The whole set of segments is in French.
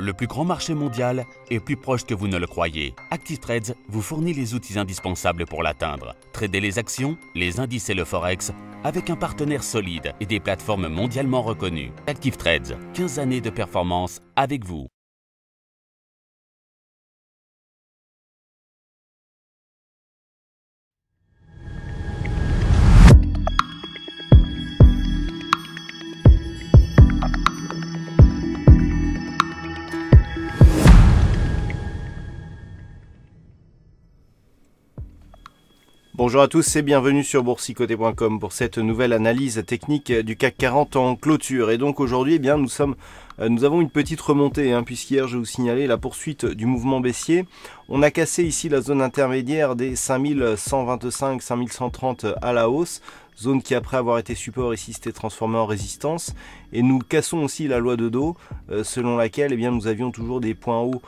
Le plus grand marché mondial est plus proche que vous ne le croyez. Active Trades vous fournit les outils indispensables pour l'atteindre. Tradez les actions, les indices et le forex avec un partenaire solide et des plateformes mondialement reconnues. Active Trades, 15 années de performance avec vous. Bonjour à tous et bienvenue sur boursicoté.com pour cette nouvelle analyse technique du CAC 40 en clôture. Et donc aujourd'hui, eh bien, nous avons une petite remontée, puisqu'hier je vous signalais la poursuite du mouvement baissier. On a cassé ici la zone intermédiaire des 5125, 5130 à la hausse. Zone qui après avoir été support ici s'était transformée en résistance. Et nous cassons aussi la loi de Dow, selon laquelle eh bien, nous avions toujours des points hauts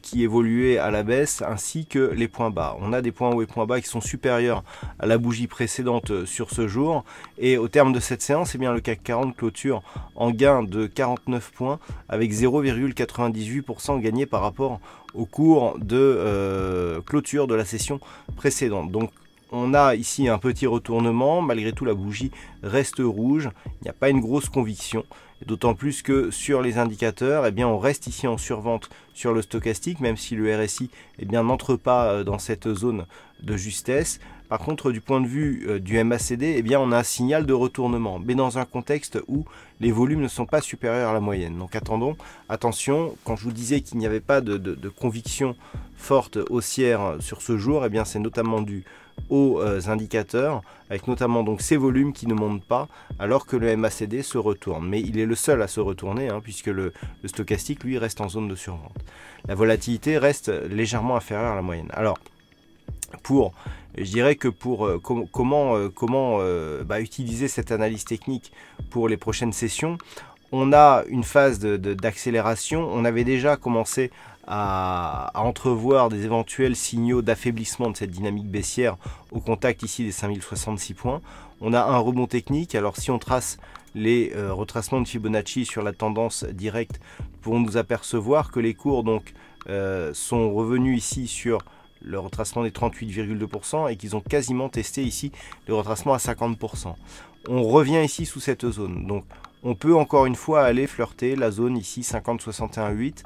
qui évoluaient à la baisse ainsi que les points bas. On a des points hauts et points bas qui sont supérieurs à la bougie précédente sur ce jour. Et au terme de cette séance, eh bien, le CAC 40 clôture en gain de 49 points avec 0,98% gagné par rapport au cours de clôture de la session précédente. Donc on a ici un petit retournement, malgré tout la bougie reste rouge, il n'y a pas une grosse conviction, d'autant plus que sur les indicateurs, eh bien, on reste ici en survente sur le stochastique, même si le RSI eh bien, n'entre pas dans cette zone de justesse. Par contre, du point de vue du MACD, eh bien, on a un signal de retournement, mais dans un contexte où les volumes ne sont pas supérieurs à la moyenne. Donc attention, quand je vous disais qu'il n'y avait pas de conviction forte haussière sur ce jour, eh bien, c'est notamment dû aux indicateurs, avec notamment donc ces volumes qui ne montent pas alors que le MACD se retourne. Mais il est le seul à se retourner, puisque le stochastique, lui, reste en zone de survente. La volatilité reste légèrement inférieure à la moyenne. Alors, je dirais que pour comment utiliser cette analyse technique pour les prochaines sessions, on a une phase d'accélération. On avait déjà commencé à entrevoir des éventuels signaux d'affaiblissement de cette dynamique baissière au contact ici des 5066 points. On a un rebond technique. Alors si on trace les retracements de Fibonacci sur la tendance directe, nous pouvons nous apercevoir que les cours donc sont revenus ici sur le retracement des 38,2% et qu'ils ont quasiment testé ici le retracement à 50%. On revient ici sous cette zone. Donc on peut encore une fois aller flirter la zone ici 50,61,8,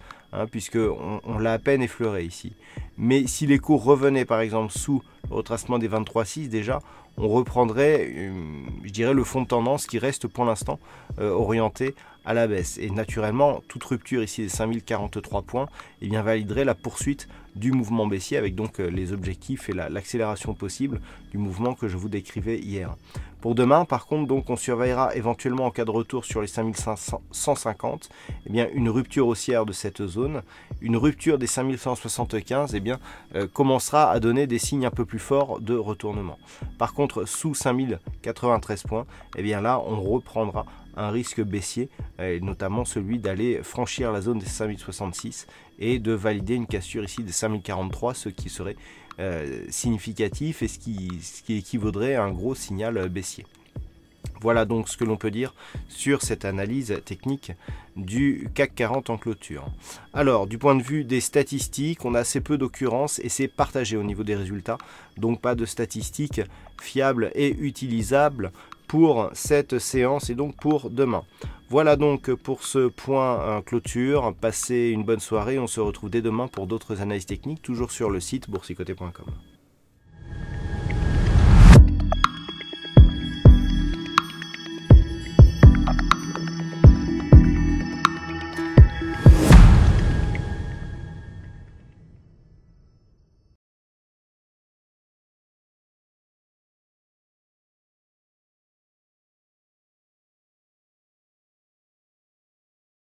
puisque on l'a à peine effleuré ici. Mais si les cours revenaient par exemple sous le retracement des 23,6 déjà, on reprendrait, je dirais, le fond de tendance qui reste pour l'instant orienté à la baisse. Et naturellement, toute rupture ici des 5043 points eh bien, validerait la poursuite du mouvement baissier avec donc les objectifs et l'accélération possible du mouvement que je vous décrivais hier. Pour demain, par contre, donc, on surveillera éventuellement en cas de retour sur les 5150, eh bien, une rupture haussière de cette zone, une rupture des 5175 eh bien, commencera à donner des signes un peu plus forts de retournement. Par contre, sous 5093 points, eh bien là, on reprendra un risque baissier, et notamment celui d'aller franchir la zone des 5066 et de valider une cassure ici des 5043, ce qui serait significatif et ce qui équivaudrait à un gros signal baissier. Voilà donc ce que l'on peut dire sur cette analyse technique du CAC 40 en clôture. Alors, du point de vue des statistiques, on a assez peu d'occurrences et c'est partagé au niveau des résultats. Donc pas de statistiques fiables et utilisables pour cette séance et donc pour demain. Voilà donc pour ce point clôture. Passez une bonne soirée. On se retrouve dès demain pour d'autres analyses techniques, toujours sur le site boursicoté.com.